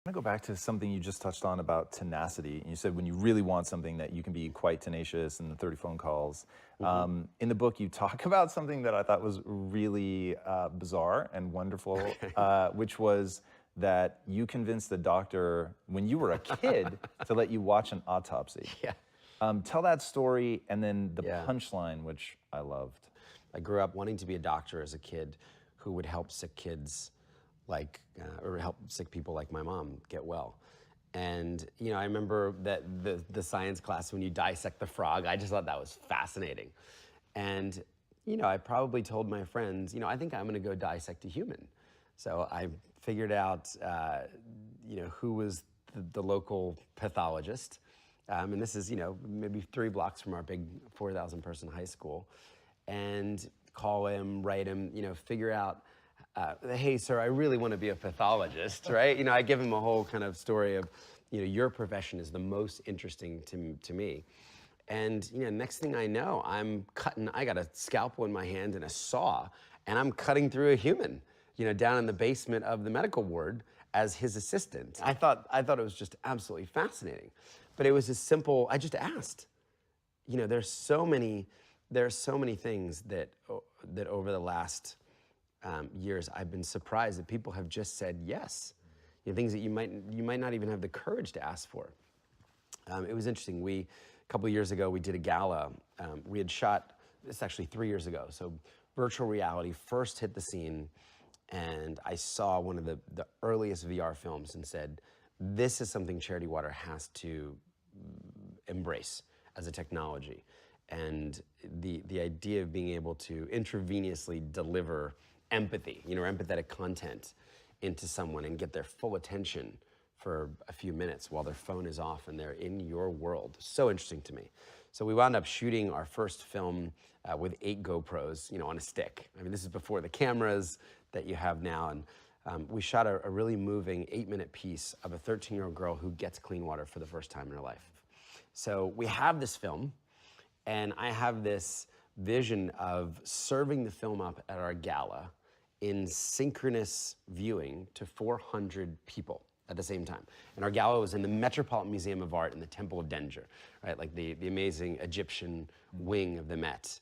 I want to go back to something you just touched on about tenacity. You said when you really want something that you can be quite tenacious in the 30 phone calls. Mhm. In the book, you talk about something that I thought was really bizarre and wonderful, Okay. which was that you convinced the doctor when you were a kid to let you watch an autopsy. Yeah. Tell that story and then the Yeah. punchline, which I loved. I grew up wanting to be a doctor as a kid who would help sick kids or help sick people like my mom get well. And, I remember that the science class, when you dissect the frog, I just thought that was fascinating. And, I probably told my friends, I think I'm gonna go dissect a human. So I figured out, who was the local pathologist. And this is, maybe 3 blocks from our big 4,000 person high school. And call him, write him, figure out, hey, sir, I really want to be a pathologist, right? I give him a whole kind of story of, your profession is the most interesting to me. And, next thing I know, I got a scalpel in my hand and a saw, and I'm cutting through a human, down in the basement of the medical ward as his assistant. I thought it was just absolutely fascinating. But it was as simple, I just asked. There's so many things that over the last years I've been surprised that people have just said yes. Things that you might not even have the courage to ask for. It was interesting. A couple of years ago, we did a gala. We had shot this actually 3 years ago. So virtual reality first hit the scene, and I saw one of the earliest VR films and said, "This is something Charity Water has to embrace as a technology." And the idea of being able to intravenously deliver empathy, empathetic content into someone and get their full attention for a few minutes while their phone is off and they're in your world. So interesting to me. So we wound up shooting our first film with 8 GoPros, on a stick. I mean, this is before the cameras that you have now. And we shot a really moving 8-minute piece of a 13-year-old girl who gets clean water for the first time in her life. So we have this film, and I have this vision of serving the film up at our gala in synchronous viewing to 400 people at the same time. And our gala was in the Metropolitan Museum of Art in the Temple of Denver, right? Like the amazing Egyptian wing of the Met,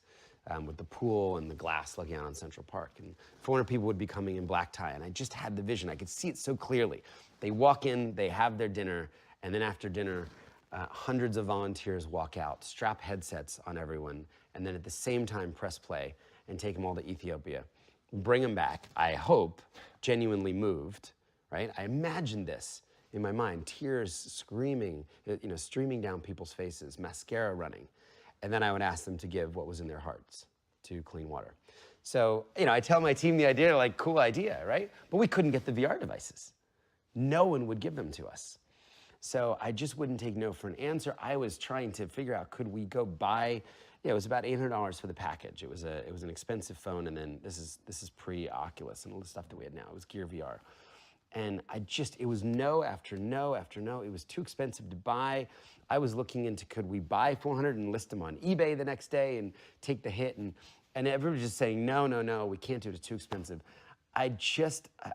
with the pool and the glass looking out on Central Park. And 400 people would be coming in black tie, and I just had the vision. I could see it so clearly. They walk in, they have their dinner, and then after dinner, hundreds of volunteers walk out, strap headsets on everyone, and then at the same time press play and take them all to Ethiopia. Bring them back, I hope, genuinely moved, right? I imagined this in my mind, tears screaming, streaming down people's faces, mascara running. And then I would ask them to give what was in their hearts to clean water. So, I tell my team the idea, like, cool idea, right? But we couldn't get the VR devices. No one would give them to us. So I just wouldn't take no for an answer. I was trying to figure out, could we go buy, it was about $800 for the package. It was an expensive phone, and then this is pre-Oculus and all the stuff that we had now. It was Gear VR. And it was no after no after no. It was too expensive to buy. I was looking into, could we buy 400 and list them on eBay the next day and take the hit? And everybody was just saying, no, we can't do it, it's too expensive. I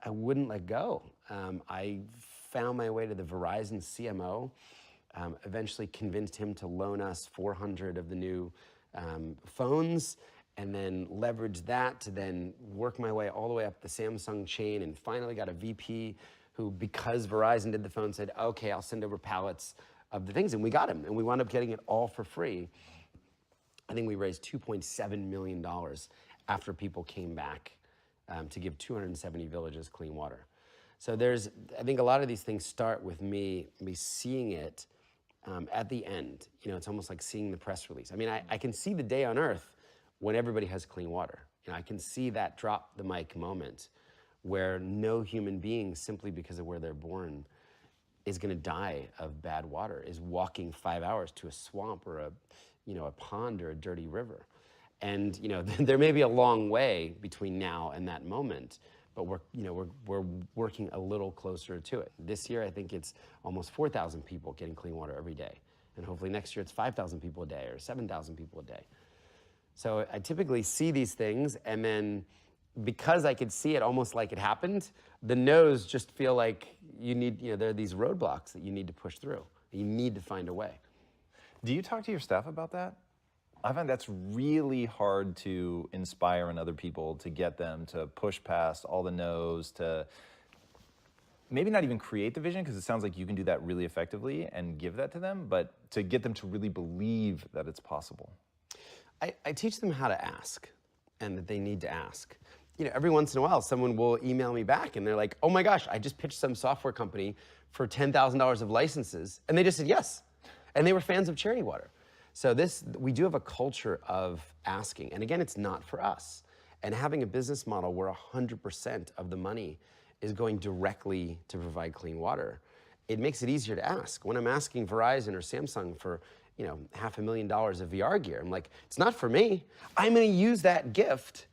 wouldn't let go. I found my way to the Verizon CMO, eventually convinced him to loan us 400 of the new phones, and then leveraged that to then work my way all the way up the Samsung chain, and finally got a VP who, because Verizon did the phone, said, okay, I'll send over pallets of the things, and we got him, and we wound up getting it all for free. I think we raised $2.7 million after people came back to give 270 villages clean water. So I think a lot of these things start with me seeing it at the end. It's almost like seeing the press release. I mean, I can see the day on earth when everybody has clean water. I can see that drop the mic moment where no human being, simply because of where they're born, is gonna die of bad water, is walking 5 hours to a swamp or a pond or a dirty river. And there may be a long way between now and that moment, but we're working a little closer to it. This year, I think it's almost 4,000 people getting clean water every day. And hopefully next year it's 5,000 people a day or 7,000 people a day. So I typically see these things, and then because I could see it almost like it happened, the no's just feel like you need, there are these roadblocks that you need to push through. You need to find a way. Do you talk to your staff about that? I find that's really hard to inspire in other people, to get them to push past all the no's, to maybe not even create the vision, because it sounds like you can do that really effectively and give that to them, but to get them to really believe that it's possible. I teach them how to ask, and that they need to ask. Every once in a while, someone will email me back and they're like, oh my gosh, I just pitched some software company for $10,000 of licenses, and they just said yes. And they were fans of Charity Water. So we do have a culture of asking. And again, it's not for us. And having a business model where 100% of the money is going directly to provide clean water, it makes it easier to ask. When I'm asking Verizon or Samsung for $500,000 of VR gear, I'm like, it's not for me. I'm gonna use that gift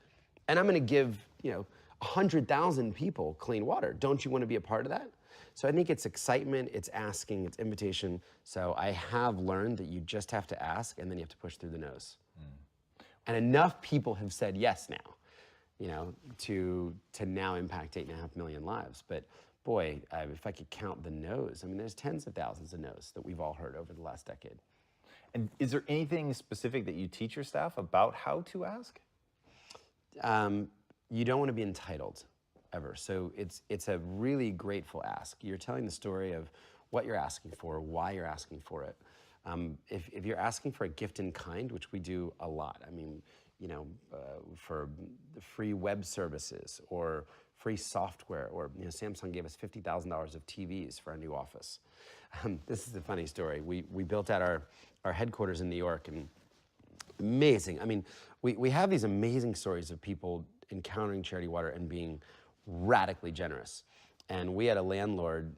and I'm gonna give 100,000 people clean water. Don't you wanna be a part of that? So I think it's excitement, it's asking, it's invitation. So I have learned that you just have to ask and then you have to push through the no's. And enough people have said yes now, to now impact 8.5 million lives. But boy, if I could count the no's, there's tens of thousands of no's that we've all heard over the last decade. And is there anything specific that you teach your staff about how to ask? You don't want to be entitled ever. So it's a really grateful ask. You're telling the story of what you're asking for, why you're asking for it. If you're asking for a gift in kind, which we do a lot, for the free web services or free software, or Samsung gave us $50,000 of TVs for our new office. This is a funny story. We built out our headquarters in New York, and amazing. We have these amazing stories of people encountering Charity Water and being radically generous. And we had a landlord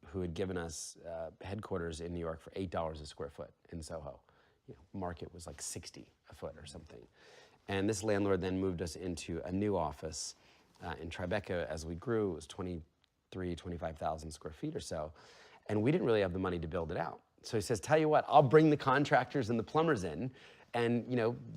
who had given us headquarters in New York for $8 a square foot in Soho. Market was like 60 a foot or something. And this landlord then moved us into a new office in Tribeca. As we grew, it was 25,000 square feet or so. And we didn't really have the money to build it out. So he says, tell you what, I'll bring the contractors and the plumbers in, and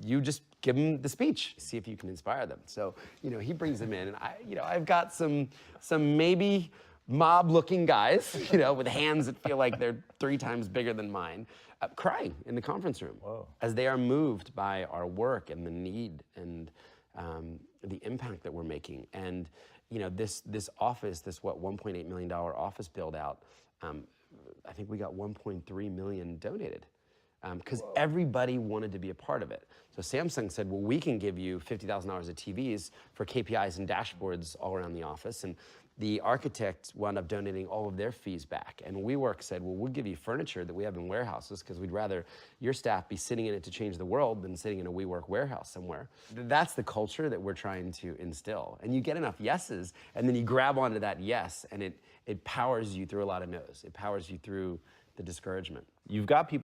you just give them the speech, see if you can inspire them. So he brings them in, and I've got some maybe mob-looking guys, with hands that feel like they're 3 times bigger than mine, crying in the conference room. Whoa. As they are moved by our work and the need and the impact that we're making. And this office, this $1.8 million office build out, I think we got 1.3 million donated. Because everybody wanted to be a part of it. So Samsung said, well, we can give you $50,000 of TVs for KPIs and dashboards all around the office. And the architect wound up donating all of their fees back. And WeWork said, well, we'll give you furniture that we have in warehouses, because we'd rather your staff be sitting in it to change the world than sitting in a WeWork warehouse somewhere. That's the culture that we're trying to instill. And you get enough yeses, and then you grab onto that yes, and it powers you through a lot of no's. It powers you through the discouragement. You've got people